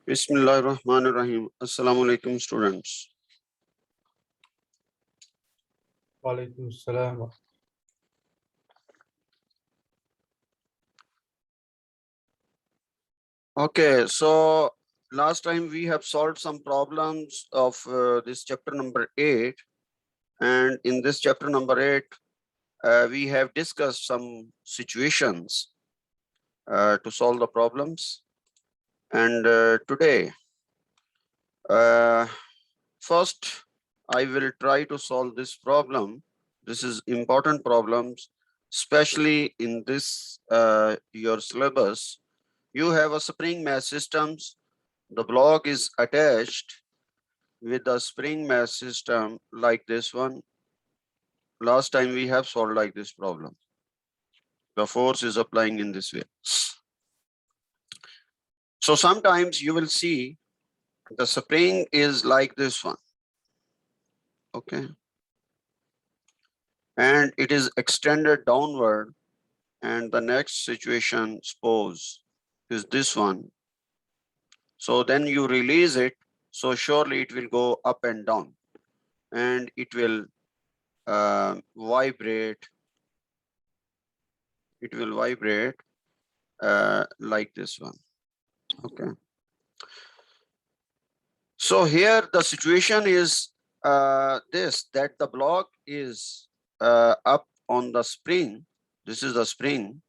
Bismillahirrahmanirrahim. Assalamu alaikum, students. Walaikum salam. Okay, so last time we have solved some problems of this chapter number 8, and in this chapter number 8, we have discussed some situations to solve the problems. And today, first, I will try to solve this problem. This is important problems, especially in this your syllabus. You have a spring mass systems. The block is attached with the spring mass system like this one. Last time we have solved like this problem. The force is applying in this way. So sometimes you will see the spring is like this one. Okay. And it is extended downward. And the next situation, suppose, is this one. So then you release it. So surely it will go up and down. And it will vibrate. It will vibrate like this one. Okay. So here the situation is this, that the block is up on the spring. This is the spring,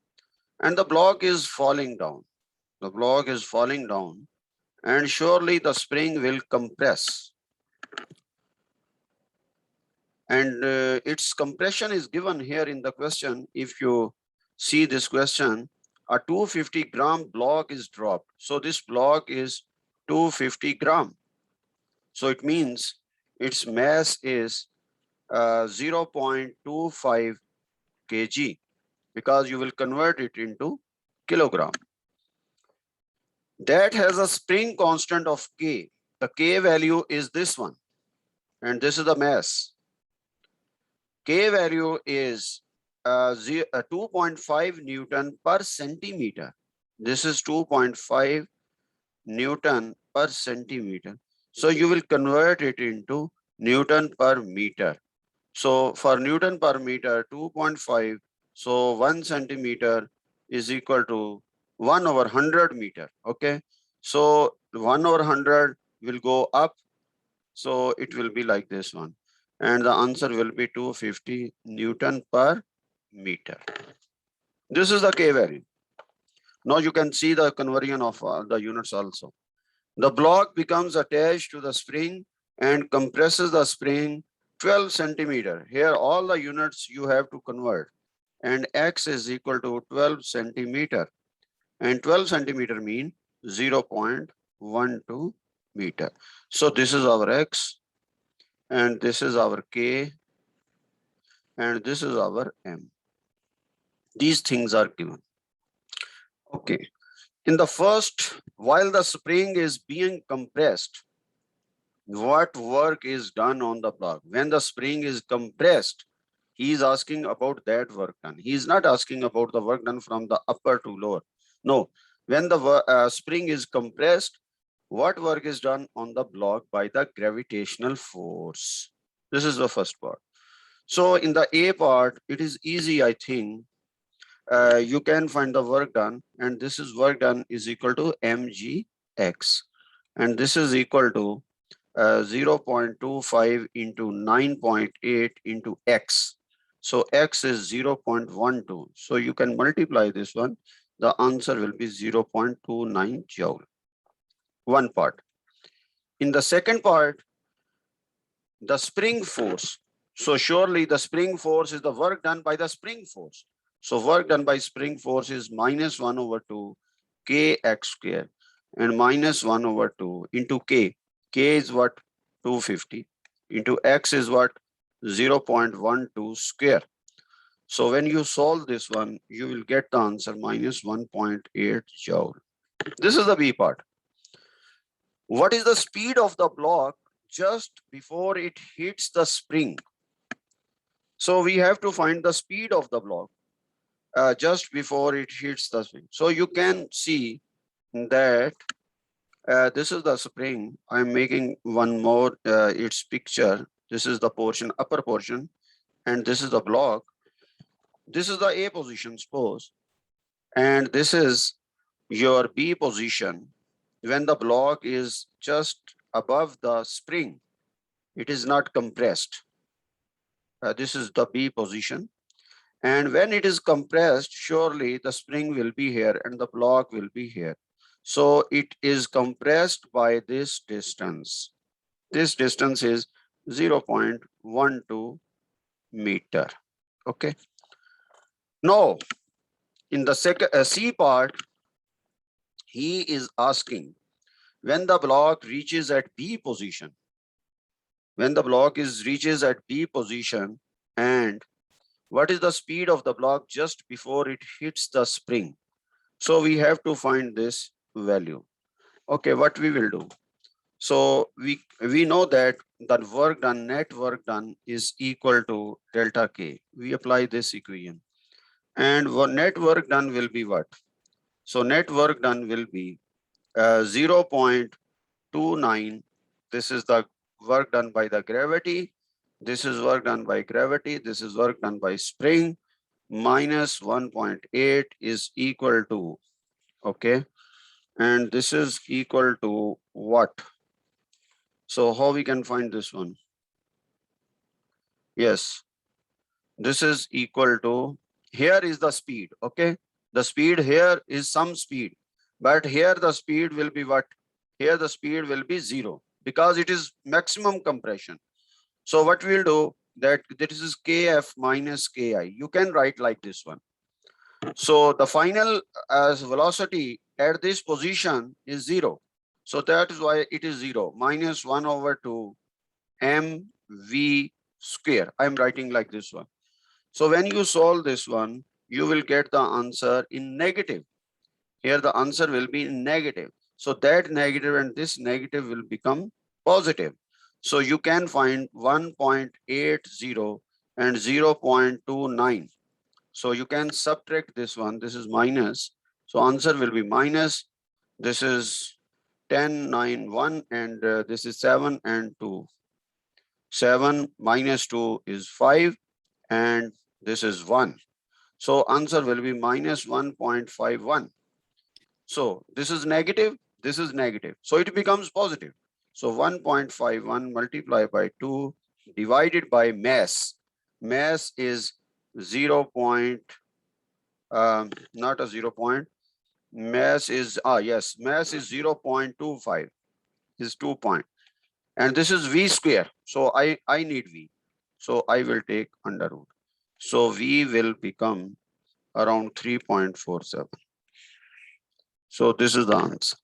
and the block is falling down. The block is falling down, and surely the spring will compress. And its compression is given here in the question. If you see this question, a 250 gram block is dropped. So this block is 250 gram. So it means its mass is 0.25 kg, because you will convert it into kilogram. That has a spring constant of K. The K value is this one, and this is the mass. K value is 2.5 Newton per centimeter. This is 2.5 Newton per centimeter. So you will convert it into Newton per meter. So for Newton per meter, 2.5. So 1 centimeter is equal to 1 over 100 meter. Okay. So 1 over 100 will go up. So it will be like this one. And the answer will be 250 Newton per meter. This is the K value. Now you can see the conversion of the units also. The block becomes attached to the spring and compresses the spring 12 centimeter. Here all the units you have to convert, and X is equal to 12 centimeter, and 12 centimeter mean 0.12 meter. So this is our X, and this is our K, and this is our M. These things are given. Okay. In the first, while the spring is being compressed, what work is done on the block? When the spring is compressed, he is asking about that work done. He is not asking about the work done from the upper to lower. No, when the spring is compressed, what work is done on the block by the gravitational force? This is the first part. So in the A part, it is easy, I think. You can find the work done, and this is work done is equal to mgx, and this is equal to 0.25 into 9.8 into x. So x is 0.12. So you can multiply this one. The answer will be 0.29 joule. One part. In the second part, the spring force. So surely the spring force is the work done by the spring force. So work done by spring force is minus 1 over 2 kx square, and minus 1 over 2 into k. K is what? 250 into x is what? 0.12 square. So when you solve this one, you will get the answer minus 1.8 joule. This is the B part. What is the speed of the block just before it hits the spring? So we have to find the speed of the block just before it hits the spring. So you can see that This is the spring. I'm making one more, its picture. This is the portion, upper portion, and this is the block. This is the A position, suppose, and this is your B position. When the block is just above the spring, it is not compressed. This is the B position. And when it is compressed, surely the spring will be here and the block will be here. So it is compressed by this distance. This distance is 0.12 meter. Okay. Now, in the second C part, he is asking when the block reaches at B position, when the block is reaches at B position, and what is the speed of the block just before it hits the spring? So we have to find this value. Okay, what we will do? So we know that the work done, net work done is equal to delta K. We apply this equation. And net work done will be what? So net work done will be 0.29. This is the work done by the gravity. This is work done by gravity. This is work done by spring. Minus 1.8 is equal to, okay, and this is equal to what? So how we can find this one? Yes, this is equal to, here is the speed, okay? The speed here is some speed, but here the speed will be what? Here the speed will be 0 because it is maximum compression. So what we'll do, that this is Kf minus Ki. You can write like this one. So the final velocity at this position is 0. So that is why it is 0, minus 1/2 mv square. I'm writing like this one. So when you solve this one, you will get the answer in negative. Here the answer will be in negative. So that negative and this negative will become positive. So you can find 1.80 and 0.29. So you can subtract this one. This is minus. So answer will be minus. This is 10, 9, 1, and this is 7 and 2. 7 minus 2 is 5, and this is 1. So answer will be minus 1.51. So this is negative, this is negative. So it becomes positive. So 1.51 multiplied by 2 divided by mass. Mass is 0. Not a 0 point. Mass is, yes, mass is 0.25, is 2 point. And this is V square. So I need V. So I will take under root. So V will become around 3.47. So this is the answer.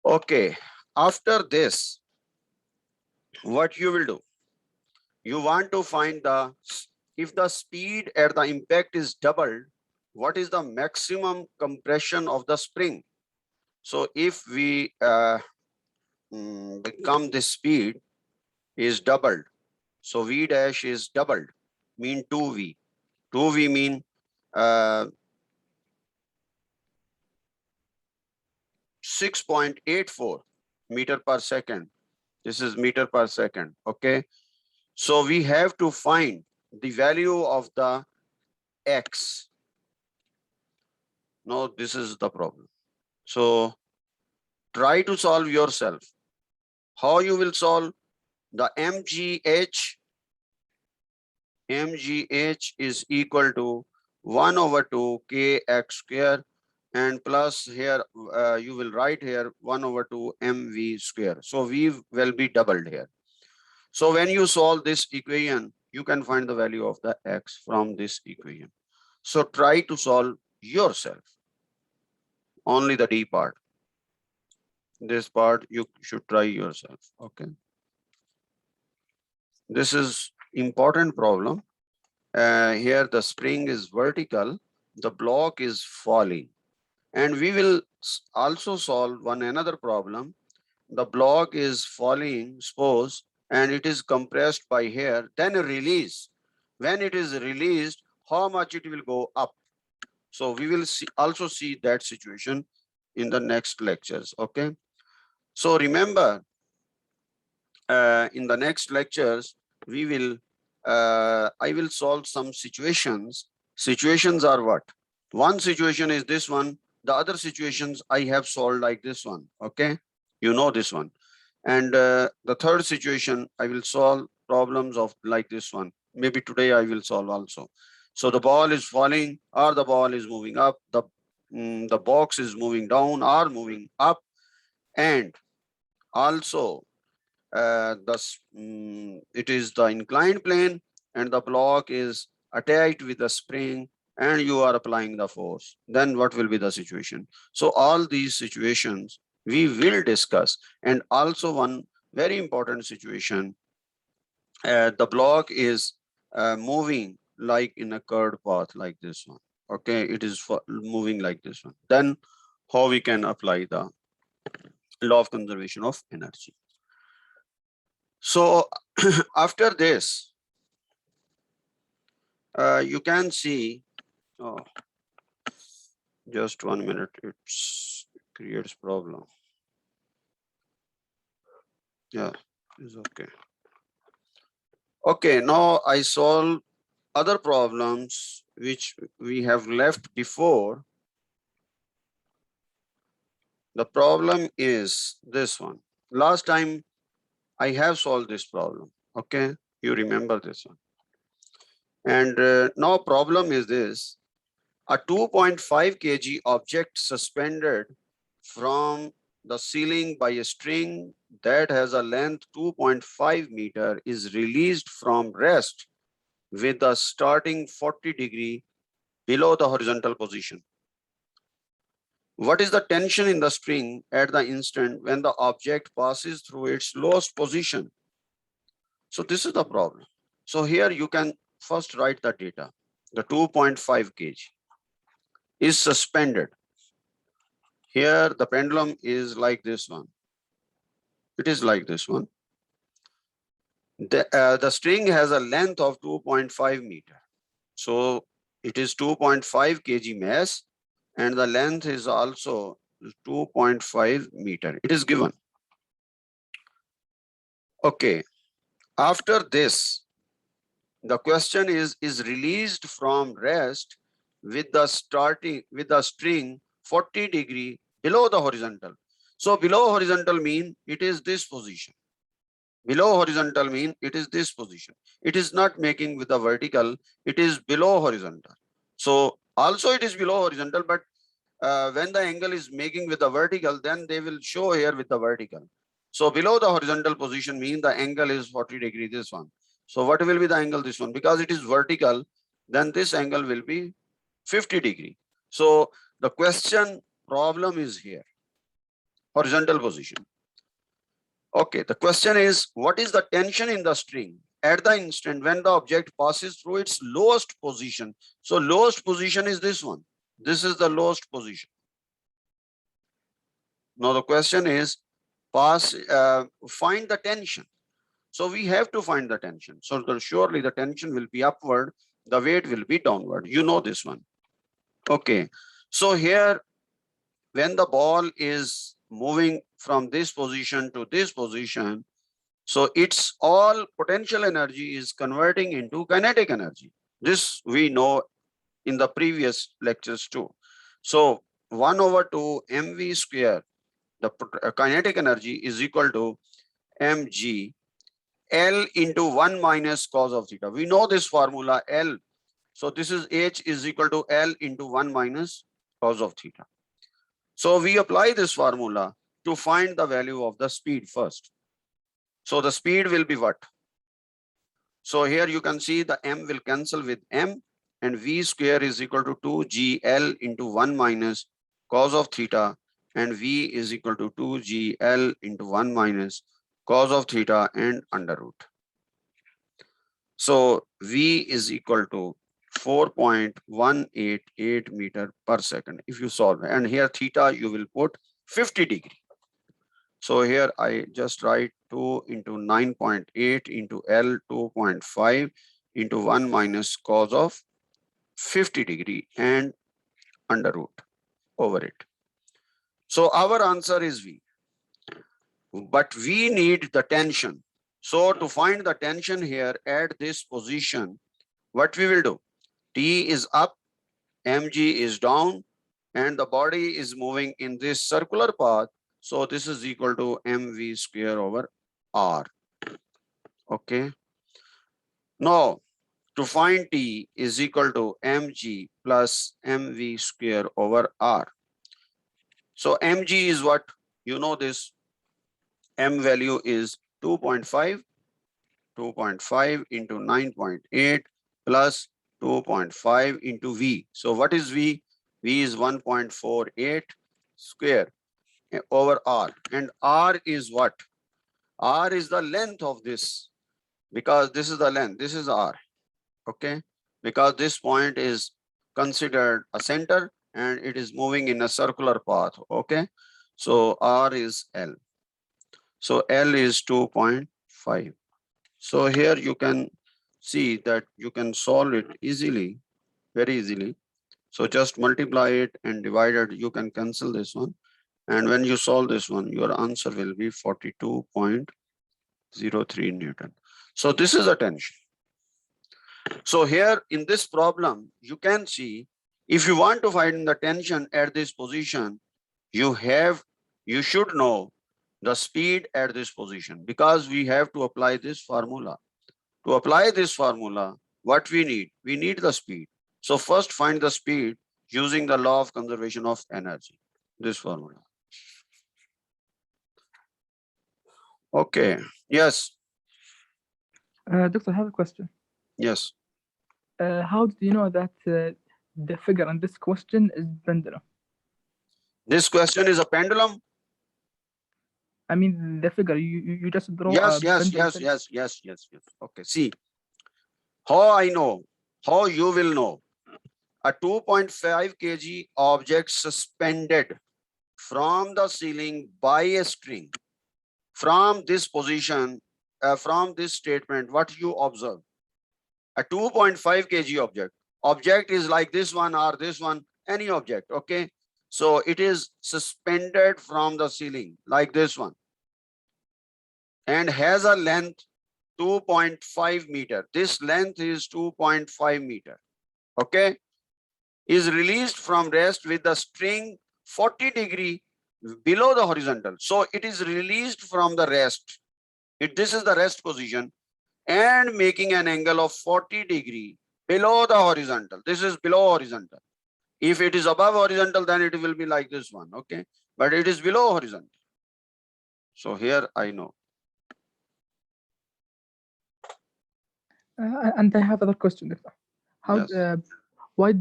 Okay. After this, what you will do? You want to find the, if the speed at the impact is doubled, what is the maximum compression of the spring? So if we become the speed is doubled, so V dash is doubled, mean 2V. 2V mean 6.84 meter per second. This is meter per second, okay? So we have to find the value of the X. Now this is the problem. So try to solve yourself. How you will solve? The MGH is equal to 1/2 kx square, and plus here you will write here 1/2 mv square. So v will be doubled here. So when you solve this equation, you can find the value of the x from this equation. So try to solve yourself. Only the D part. This part you should try yourself. Okay. This is important problem. Here the spring is vertical, the block is falling. And we will also solve one another problem. The block is falling, suppose, and it is compressed by here, then a release. When it is released, how much it will go up? So we will also see that situation in the next lectures. Okay. So remember, in the next lectures, we will, I will solve some situations. Situations are what? One situation is this one. The other situations I have solved like this one. Okay. You know this one. And the third situation, I will solve problems of like this one. Maybe today I will solve also. So the ball is falling or the ball is moving up. The box is moving down or moving up. And also it is the inclined plane and the block is attached with a spring and you are applying the force. Then what will be the situation? So all these situations we will discuss. And also one very important situation, the block is moving like in a curved path like this one. Okay, it is moving like this one. Then how we can apply the law of conservation of energy. So after this, you can see, oh, just 1 minute, it creates problem. Yeah, it's okay. Okay, now I solve other problems which we have left before. The problem is this one. Last time I have solved this problem. Okay, you remember this one. And now problem is this. A 2.5 kg object suspended from the ceiling by a string that has a length 2.5 meter is released from rest with the starting 40° below the horizontal position. What is the tension in the string at the instant when the object passes through its lowest position? So this is the problem. So here you can first write the data. The 2.5 kg is suspended. Here the pendulum is like this one. It is like this one. The string has a length of 2.5 meter. So it is 2.5 kg mass and the length is also 2.5 meter. It is given. Okay. After this, the question is released from rest with the string 40° below the horizontal. So below horizontal mean it is this position. Below horizontal mean it is this position. It is not making with the vertical, it is below horizontal. So also it is below horizontal, but when the angle is making with the vertical, then they will show here with the vertical. So below the horizontal position means the angle is 40°, this one. So what will be the angle this one? Because it is vertical, then this angle will be 50°. So the question problem is here, horizontal position. Okay, the question is, what is the tension in the string at the instant when the object passes through its lowest position? So lowest position is this one. This is the lowest position. Now the question is, find the tension. So we have to find the tension. So surely the tension will be upward, the weight will be downward. You know this one. Okay, so here when the ball is moving from this position to this position, so its all potential energy is converting into kinetic energy. This we know in the previous lectures too. So 1/2 mv square, the kinetic energy is equal to mg L into 1 minus cos of theta. We know this formula L. So this is H is equal to L into 1 minus cos of theta. So we apply this formula to find the value of the speed first. So the speed will be what? So here you can see the m will cancel with m and v square is equal to 2gl into 1 minus cos of theta and v is equal to 2gl into 1 minus cos of theta and under root. So v is equal to 4.188 meter per second if you solve it. And here theta you will put 50°. So here I just write 2 into 9.8 into L 2.5 into 1 minus cos of 50° and under root over it. So our answer is V. But we need the tension. So to find the tension here at this position, what we will do? T is up, mg is down, and the body is moving in this circular path. So this is equal to mv square over r. Okay. Now to find T is equal to mg plus mv square over r. So mg is what? You know this. M value is 2.5. 2.5 into 9.8 plus 2.5 into V. So what is V? V is 1.48 square over R. And R is what? R is the length of this, because this is the length. This is R. Okay. Because this point is considered a center and it is moving in a circular path. Okay. So R is L. So L is 2.5. So here you can see that you can solve it easily, very easily. So just multiply it and divide it. You can cancel this one. And when you solve this one, your answer will be 42.03 Newton. So this is a tension. So here in this problem, you can see if you want to find the tension at this position, you should know the speed at this position, because we have to apply this formula. To apply this formula, what we need? We need the speed. So first find the speed using the law of conservation of energy, this formula. Okay, yes, Doctor, I have a question. yes. How did you know that the figure in this question is pendulum? This question is a pendulum. I mean, the figure you just draw. Yes, a yes, pendulum yes, figure. yes, yes, yes, yes. Okay, see, how I know, how you will know. A 2.5 kg object suspended from the ceiling by a string. From this position, from this statement, what you observe? A 2.5 kg object. Object is like this one or this one, any object, okay? So it is suspended from the ceiling like this one and has a length 2.5 meter. This length is 2.5 meter, okay? Is released from rest with the string 40 degree below the horizontal. So it is released from the rest. This is the rest position and making an angle of 40 degree below the horizontal. This is below horizontal. If it is above horizontal, then it will be like this one, okay? But it is below horizontal. So here I know. And I have another question, Doctor. How? Yes. Why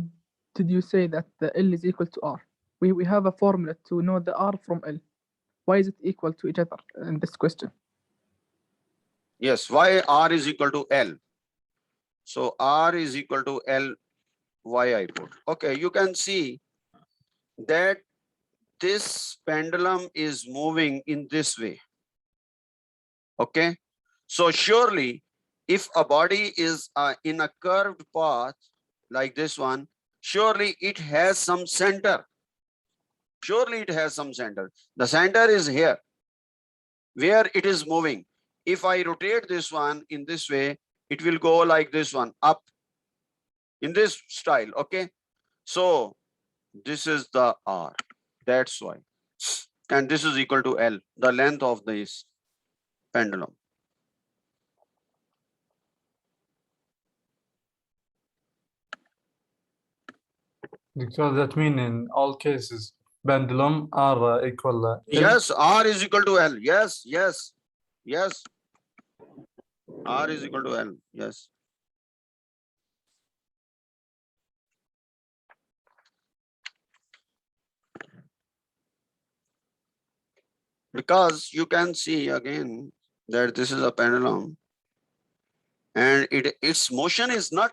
did you say that the L is equal to R? We have a formula to know the R from L. Why is it equal to each other in this question? Yes, why R is equal to L? So R is equal to L, why I put. Okay, you can see that this pendulum is moving in this way. Okay, so surely if a body is in a curved path like this one, surely it has some center. Surely it has some center. The center is here where it is moving. If I rotate this one in this way, it will go like this one up in this style. Okay, so this is the R. That's why. And this is equal to L, the length of this pendulum. Because that mean in all cases, pendulum are equal. L. Yes, R is equal to L. Yes, yes, yes. R is equal to L. Yes. Because you can see again that this is a pendulum and its motion is not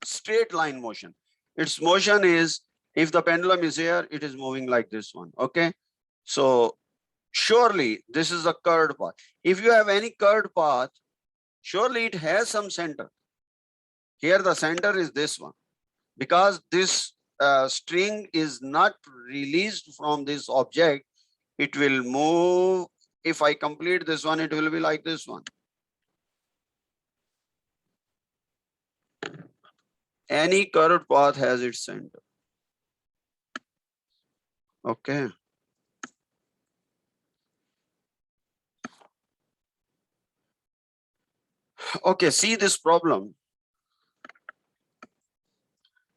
straight line motion. Its motion is, if the pendulum is here, it is moving like this one. Okay. So surely this is a curved path. If you have any curved path, surely it has some center. Here the center is this one, because this string is not released from this object, it will move. If I complete this one, it will be like this one. Any curved path has its center. Okay. Okay, see this problem.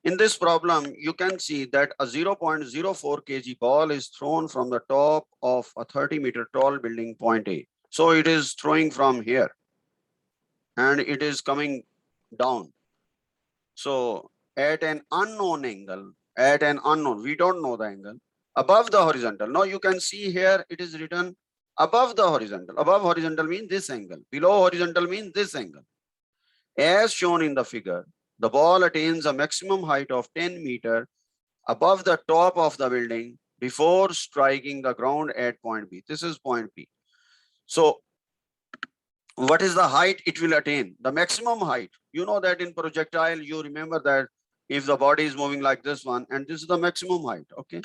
In this problem, you can see that a 0.04 kg ball is thrown from the top of a 30-meter tall building, point A. So it is throwing from here and it is coming down. So at an unknown angle, we don't know the angle, above the horizontal. Now you can see here it is written above the horizontal. Above horizontal means this angle. Below horizontal means this angle. As shown in the figure, the ball attains a maximum height of 10 meters above the top of the building before striking the ground at point B. This is point B. So what is the height it will attain? The maximum height. You know that in projectile, you remember that if the body is moving like this one, and this is the maximum height, okay?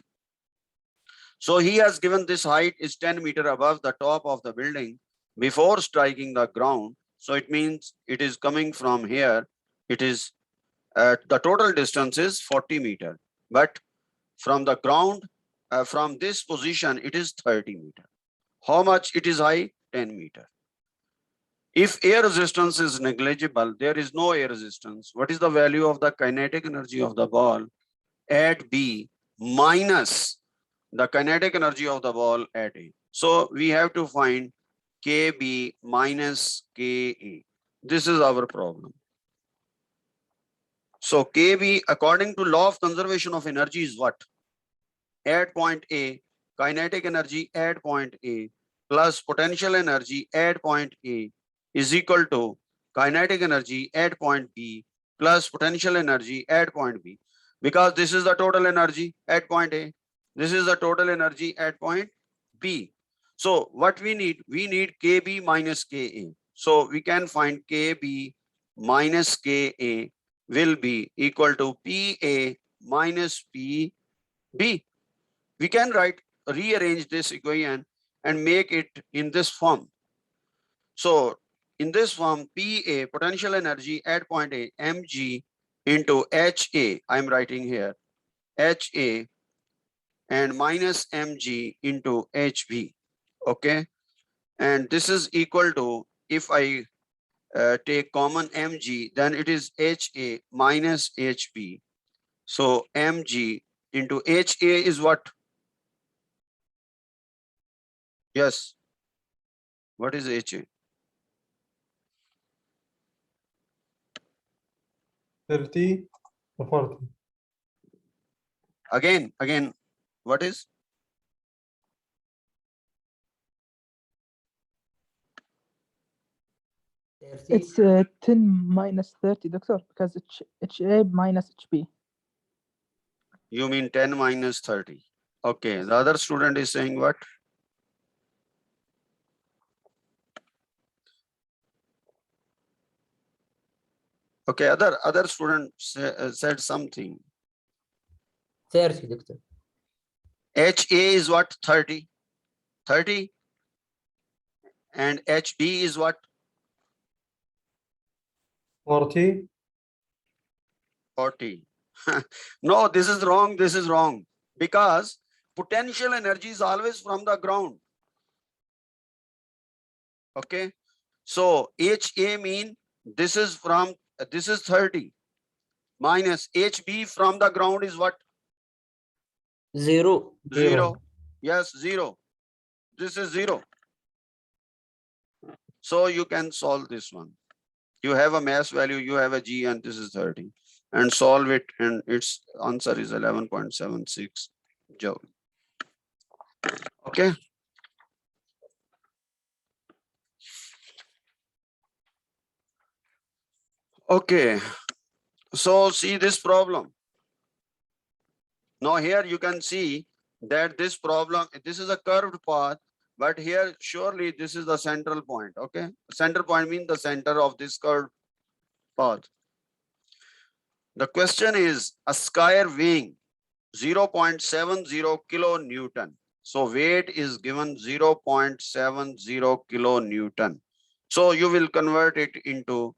So he has given this height is 10 meters above the top of the building before striking the ground. So it means it is coming from here. It is the total distance is 40 meters, but from the ground, from this position, it is 30 meters. How much it is high? 10 meters. If air resistance is negligible, there is no air resistance. What is the value of the kinetic energy of the ball at B minus the kinetic energy of the ball at A? So we have to find KB minus KA. This is our problem. So KB, according to law of conservation of energy, is what? At point A, kinetic energy at point A plus potential energy at point A is equal to kinetic energy at point B plus potential energy at point B, because this is the total energy at point A. This is the total energy at point B. So what we need KB minus KA. So we can find KB minus KA will be equal to PA minus PB. We can rearrange this equation and make it in this form. So in this form, PA, potential energy at point A, mg into HA, I'm writing here, HA and minus mg into HB, okay? And this is equal to, if I take common mg, then it is HA minus HB. So mg into HA is what? Yes. What is HA? 30 or 40. Again, what is? It's 10 minus 30, doctor, because it's HA minus HB. You mean 10 minus 30. Okay, the other student is saying what? Okay, other student said something. 30, doctor. HA is what? 30. 30. And HB is what? 40. 40. No, this is wrong. This is wrong. Because potential energy is always from the ground. Okay. So HA mean this is 30 minus HB from the ground is what? 0. 0. Yes, 0. This is 0. So you can solve this one. You have a mass value, you have a G, and this is 30. And solve it, and its answer is 11.76 joule. Okay. Okay. So see this problem. Now here you can see that this problem, this is a curved path, but here surely this is the central point. Okay. Center point means the center of this curved path. The question is a skier weighing 0.70 kilonewton. So weight is given 0.70 kilonewton. So you will convert it into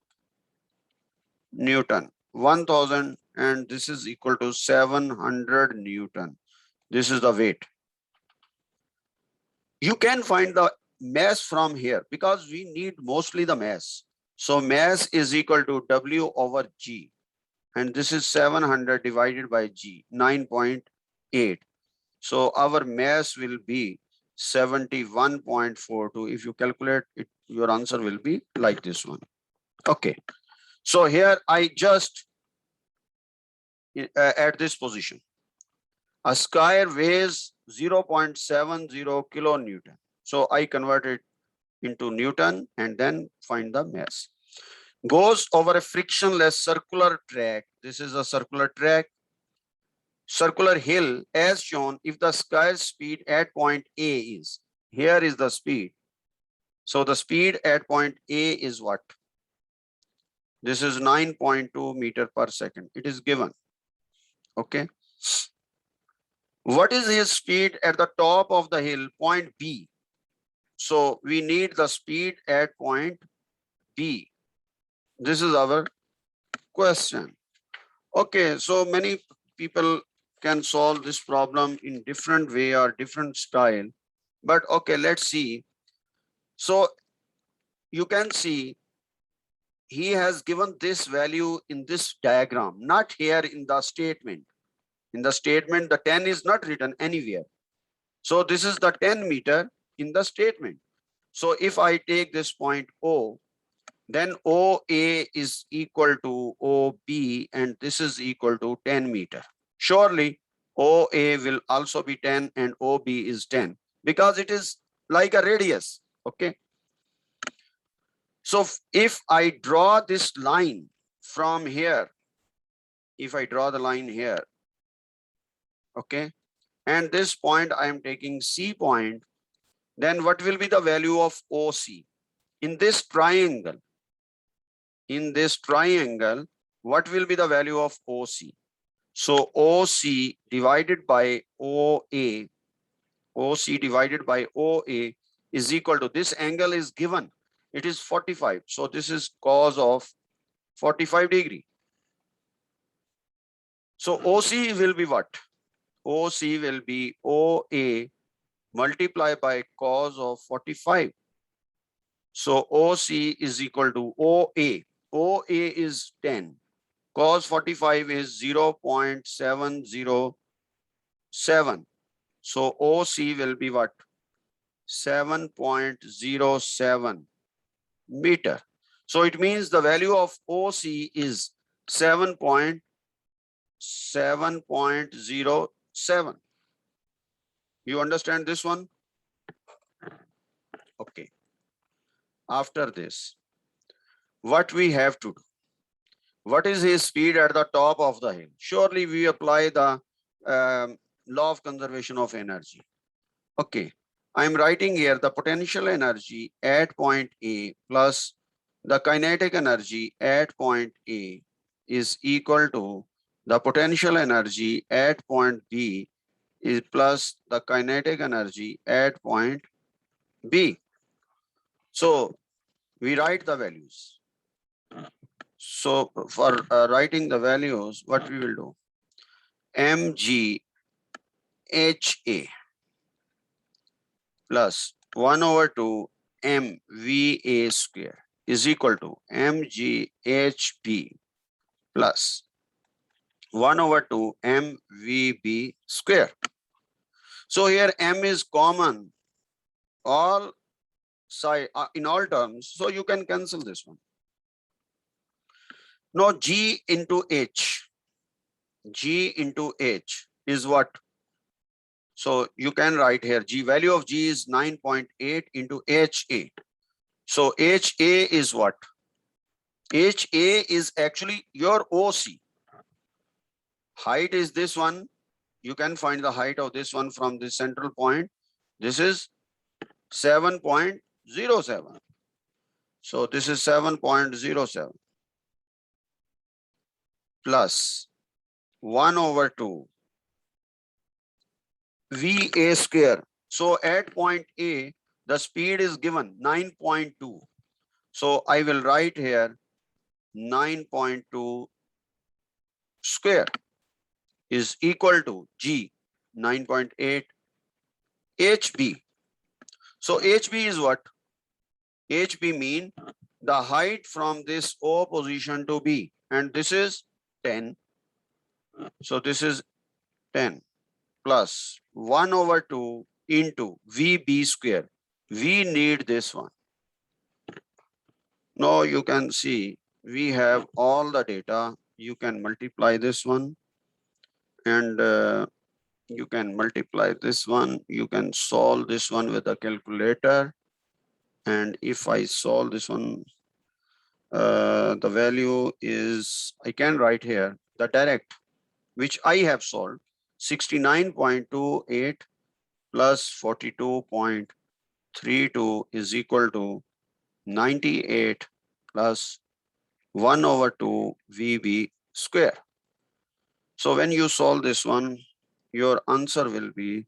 Newton. 1000 and this is equal to 700 Newton. This is the weight. You can find the mass from here because we need mostly the mass. So mass is equal to W over G. And this is 700 divided by G, 9.8. So our mass will be 71.42. If you calculate it, your answer will be like this one. Okay. So here I just at this position. A square weighs 0.70 kilonewton. So I convert it into Newton and then find the mass. Goes over a frictionless circular track. This is a circular track. Circular hill as shown if the square speed at point A is. Here is the speed. So the speed at point A is what? This is 9.2 meter per second. It is given. Okay. What is his speed at the top of the hill, point B? So we need the speed at point B. This is our question. Okay, so many people can solve this problem in different way or different style. But okay, let's see. So you can see he has given this value in this diagram, not here in the statement. In the statement, the 10 is not written anywhere. So this is the 10 meter in the statement. So if I take this point O, then OA is equal to OB and this is equal to 10 meter. Surely OA will also be 10 and OB is 10 because it is like a radius. Okay. So if I draw this line from here, if I draw the line here, okay, and this point I am taking C point, then what will be the value of OC? In this triangle, what will be the value of OC? So OC divided by OA, OC divided by OA is equal to, this angle is given, it is 45. So this is cos of 45 degree. So OC will be what? OC will be OA multiplied by cos of 45. So OC is equal to OA. OA is 10. Cos 45 is 0.707. So OC will be what? 7.07 meter. So it means the value of OC is 7.07. You understand this one? Okay. After this, what we have to do? What is his speed at the top of the hill? Surely we apply the law of conservation of energy. Okay, I'm writing here the potential energy at point A plus the kinetic energy at point A is equal to the potential energy at point B is plus the kinetic energy at point B. So we write the values. So for writing the values, what we will do? mgha plus 1 over 2 mva square is equal to mghb plus 1 over 2 mvb square. So here m is common all side in all terms, so you can cancel this one. Now g into h is what? So you can write here g, value of g is 9.8 into ha. So ha is what? Ha is actually your OC. Height is this one. You can find the height of this one from the central point. This is 7.07. So this is 7.07 plus 1 over 2 VA square. So at point A, the speed is given 9.2. So I will write here 9.2 square is equal to G 9.8 HB. So HB is what? HB mean the height from this O position to B, and this is 10. So this is 10 plus 1/2 into VB square. We need this one. Now you can see we have all the data. You can multiply this one, and you can multiply this one. You can solve this one with a calculator. And if I solve this one, the value is, I can write here the direct, which I have solved, 69.28 plus 42.32 is equal to 98 plus 1/2 VB square. So when you solve this one, your answer will be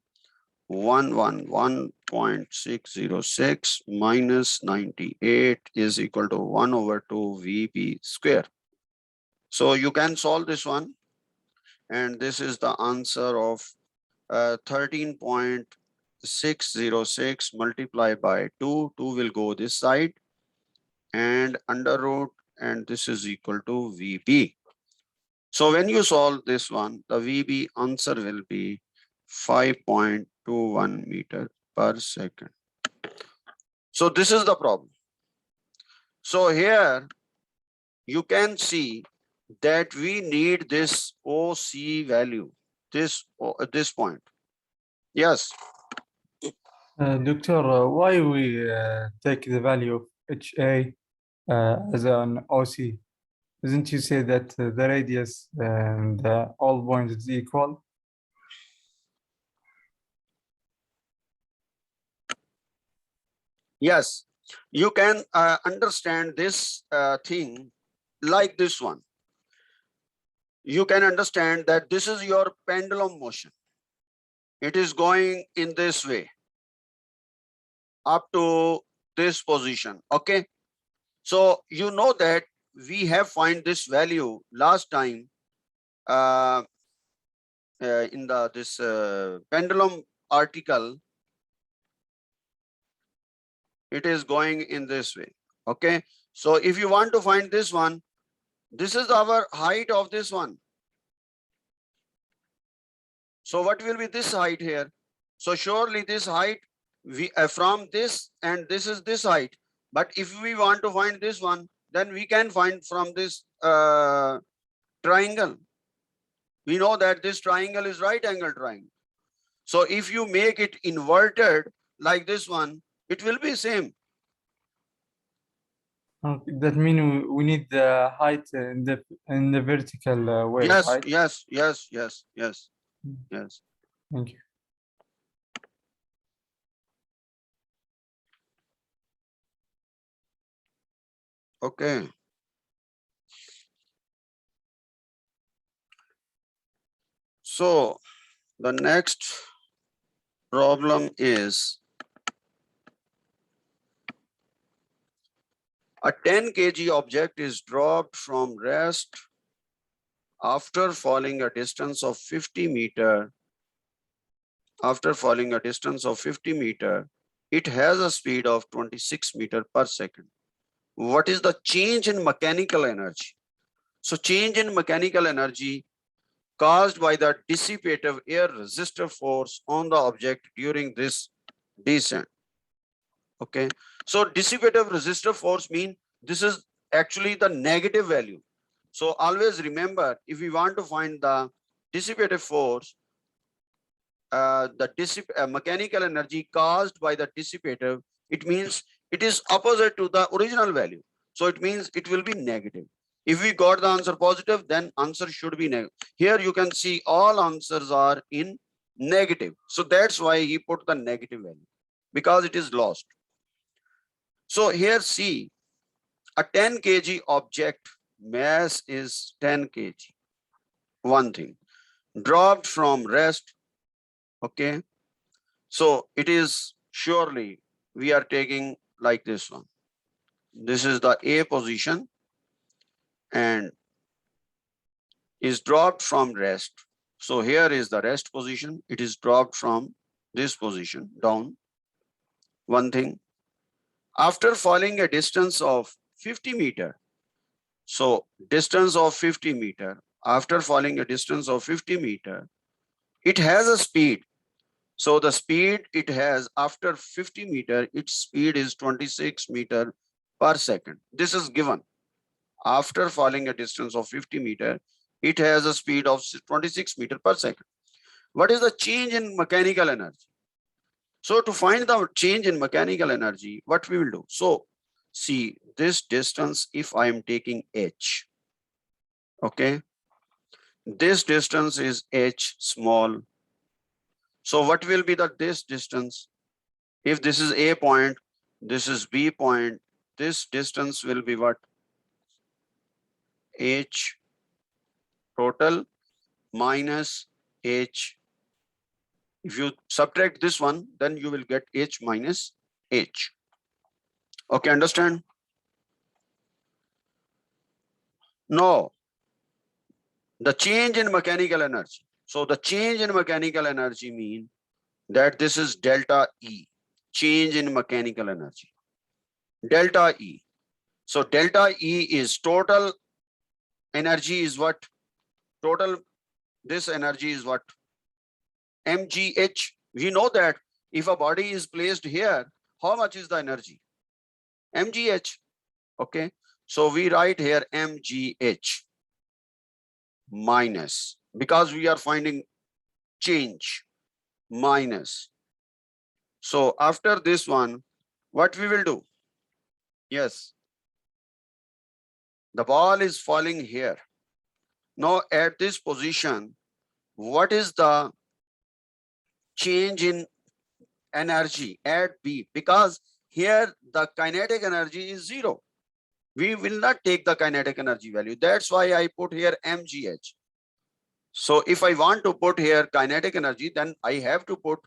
111.606 minus 98 is equal to 1/2 VB square. So you can solve this one, and this is the answer of 13.606 multiplied by 2. 2 will go this side, and under root, and this is equal to VB. So when you solve this one, the VB answer will be 5.21 meter per second. So this is the problem. So here you can see that we need this OC value, this point. Yes. Doctor, why we take the value of HA as an OC? Didn't you say that the radius and all points is equal? Yes, you can understand this thing like this one. You can understand that this is your pendulum motion. It is going in this way up to this position. Okay. So you know that we have find this value last time in this pendulum article. It is going in this way. Okay. So if you want to find this one, this is our height of this one. So what will be this height here? So surely this height, we from this, and this is this height. But if we want to find this one, then we can find from this triangle. We know that this triangle is right angle triangle. So if you make it inverted like this one, it will be same. Okay, that means we need the height in the vertical way, Yes, right? yes, yes, yes, yes, yes. Thank you. Okay. So the next problem is a 10 kg object is dropped from rest after falling a distance of 50 meter. After falling a distance of 50 meter, it has a speed of 26 meter per second. What is the change in mechanical energy? So change in mechanical energy caused by the dissipative air resistive force on the object during this descent. Okay. So dissipative resistive force mean this is actually the negative value. So always remember, if we want to find the dissipative force, mechanical energy caused by the dissipative, it means it is opposite to the original value. So it means it will be negative. If we got the answer positive, then answer should be negative. Here you can see all answers are in negative. So that's why he put the negative value, because it is lost. So here see, a 10 kg object mass is 10 kg. One thing, dropped from rest. Okay, So it is surely we are taking like this one. This is the A position and is dropped from rest. So here is the rest position. It is dropped from this position down. One thing, after falling a distance of 50 meter. So distance of 50 meter, after falling a distance of 50 meter, it has a speed. So the speed it has after 50 meter, its speed is 26 meter per second. This is given. After falling a distance of 50 meter, it has a speed of 26 meter per second. What is the change in mechanical energy? So to find the change in mechanical energy, what we will do? So see this distance, if I am taking h, okay, this distance is h small. So what will be this distance? If this is A point, this is B point, this distance will be what? H total minus H. If you subtract this one, then you will get H minus H. Okay, understand? No, the change in mechanical energy. So the change in mechanical energy mean that this is delta E, change in mechanical energy. Delta E. So delta E is total energy is what? Total, this energy is what? mgh. We know that if a body is placed here, how much is the energy? mgh. Okay, so we write here mgh minus, because we are finding change, minus. So after this one, what we will do? Yes, the ball is falling here. Now at this position, what is the change in energy at B? Because here the kinetic energy is 0. We will not take the kinetic energy value. That's why I put here mgh. So if I want to put here kinetic energy, then I have to put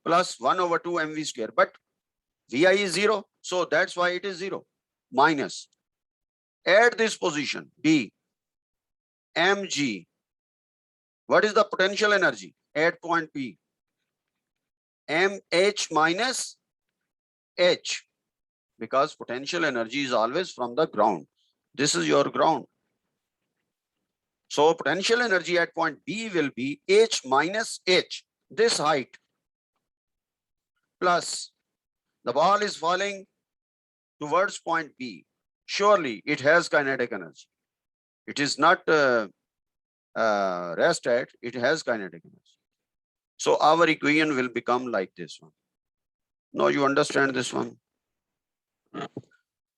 plus 1 over 2 mv square. But vi is 0. So that's why it is 0. Minus. At this position, B, mg. What is the potential energy at point P? mh minus h. Because potential energy is always from the ground. This is your ground. So potential energy at point B will be h minus h, this height, plus the ball is falling towards point B. Surely it has kinetic energy. It is not rest at, it has kinetic energy. So our equation will become like this one. Now you understand this one.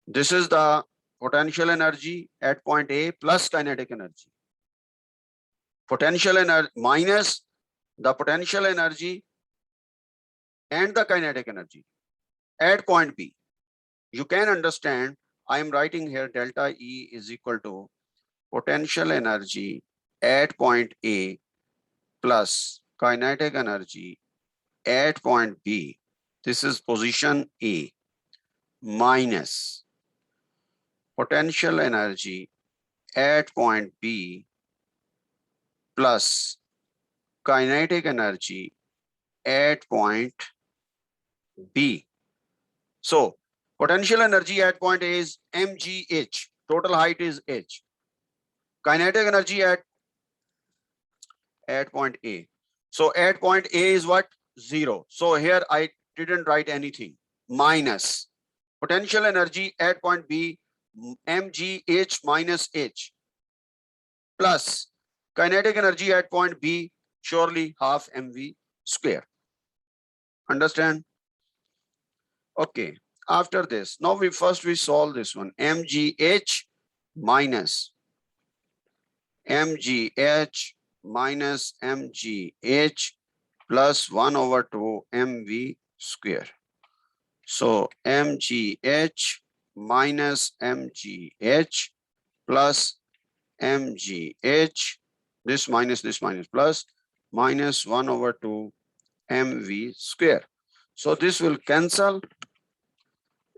This is the potential energy at point A plus kinetic energy. Potential energy minus the potential energy and the kinetic energy at point B. You can understand, I am writing here delta E is equal to potential energy at point A plus kinetic energy at point B. This is position A minus potential energy at point B plus kinetic energy at point B. So potential energy at point A is mgh, total height is h. Kinetic energy at point A. So at point A is what? 0. So here I didn't write anything. Minus potential energy at point B, mgh minus h, plus kinetic energy at point B, surely half mv square. Understand? Okay. After this, now we solve this one. mgh minus mgh minus mgh plus 1 over 2 mv square. So mgh minus mgh plus mgh, this minus plus minus 1 over 2 mv square. So this will cancel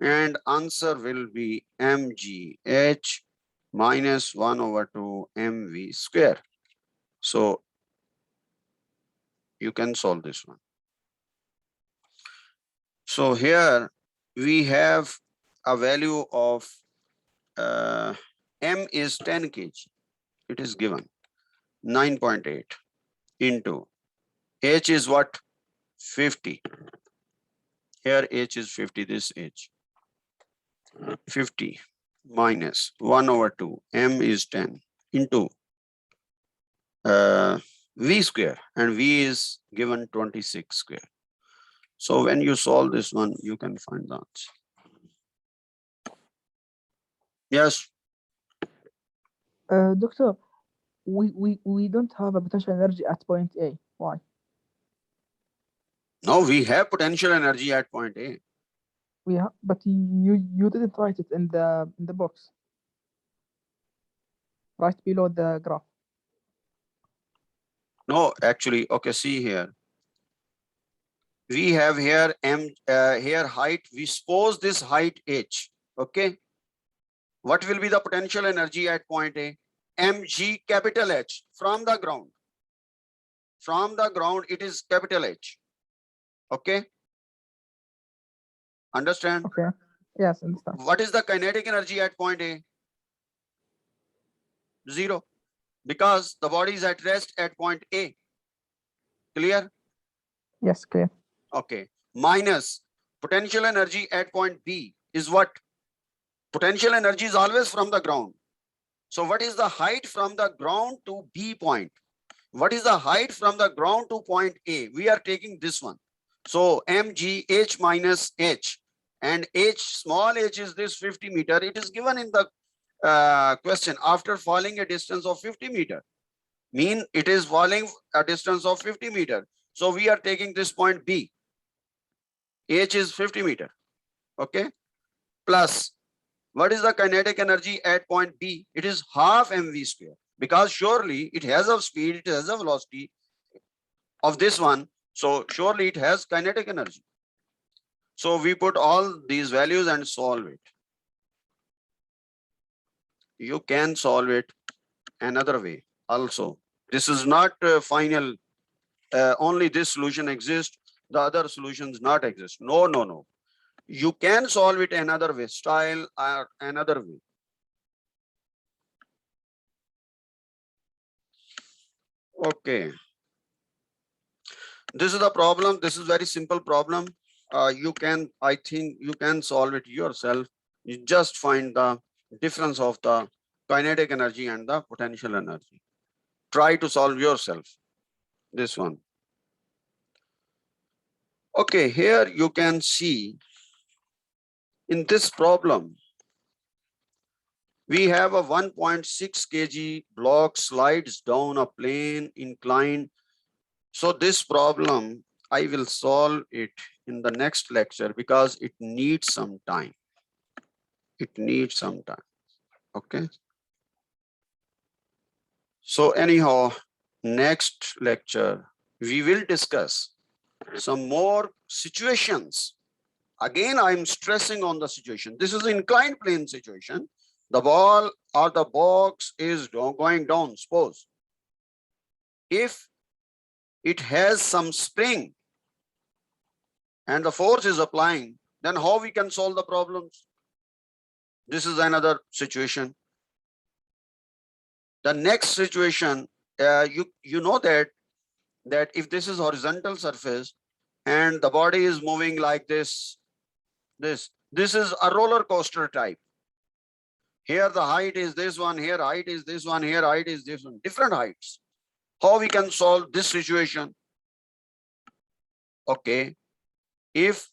and answer will be mgh minus 1/2 mv square. So you can solve this one. So here we have a value of m is 10 kg. It is given 9.8 into h is what? 50. Here h is 50, this h. 50 minus 1/2 m is 10 into v square, and v is given 26 square. So when you solve this one, you can find the answer. Yes, Doctor, we don't have a potential energy at point A. Why? now we have potential energy at point A. We have, but you didn't write it in the box. Right below the graph. No, actually, okay, see here. We have here m here height. We suppose this height h. Okay. What will be the potential energy at point A? mg capital H from the ground. From the ground, it is capital H. Okay. Understand? Okay. Yes, understand. What is the kinetic energy at point A? 0. Because the body is at rest at point A. Clear? Yes, clear. Okay. Minus potential energy at point B is what? Potential energy is always from the ground. So what is the height from the ground to B point? What is the height from the ground to point A? We are taking this one. So mgh minus h, and h, small h is this 50 meter. It is given in the question after falling a distance of 50 meter. Mean it is falling a distance of 50 meter. So we are taking this point B. H is 50 meter. Okay. Plus, what is the kinetic energy at point B? It is half mv square, because surely it has a speed, it has a velocity of this one. So surely it has kinetic energy. So we put all these values and solve it. You can solve it another way also. This is not final. Only this solution exists. The other solutions not exist. No, no, no. You can solve it another way, style or another way. Okay. This is the problem. This is very simple problem. You can, I think you can solve it yourself. You just find the difference of the kinetic energy and the potential energy. Try to solve yourself this one. Okay, here you can see in this problem, we have a 1.6 kg block slides down a plane inclined. So this problem, I will solve it in the next lecture because it needs some time. It needs some time. Okay. So anyhow, next lecture, we will discuss some more situations. Again, I'm stressing on the situation. This is an inclined plane situation. The ball or the box is going down, suppose. If it has some spring and the force is applying, then how we can solve the problems? This is another situation. The next situation, you know that if this is horizontal surface and the body is moving like this is a roller coaster type. Here the height is this one, here height is this one, here height is this one, different heights. How we can solve this situation? Okay, if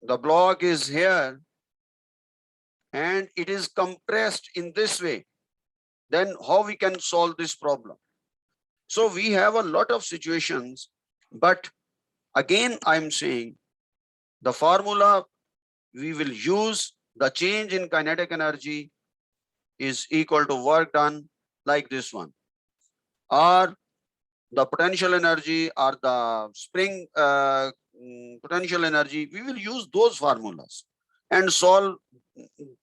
the block is here and it is compressed in this way, then how we can solve this problem? So we have a lot of situations, but again, I'm saying the formula we will use, the change in kinetic energy is equal to work done like this one, or the potential energy or the spring potential energy, we will use those formulas and solve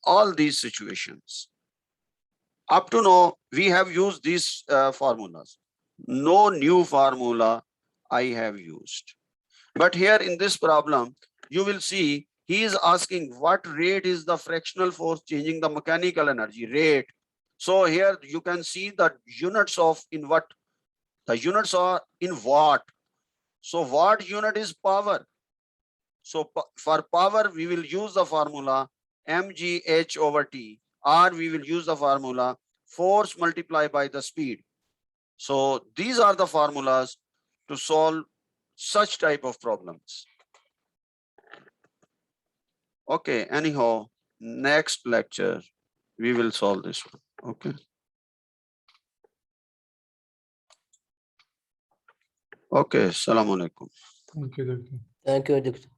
all these situations. Up to now, we have used these formulas. No new formula I have used. But here in this problem, you will see he is asking what rate is the fractional force changing the mechanical energy rate. So here you can see the units of in what, the units are in watt. So watt unit is power. So for power, we will use the formula mgh over t, or we will use the formula force multiplied by the speed. So these are the formulas to solve such type of problems. Okay, anyhow, next lecture, we will solve this one. Okay. Okay, Assalamu alaikum. Thank you, Doctor. Thank you, Doctor.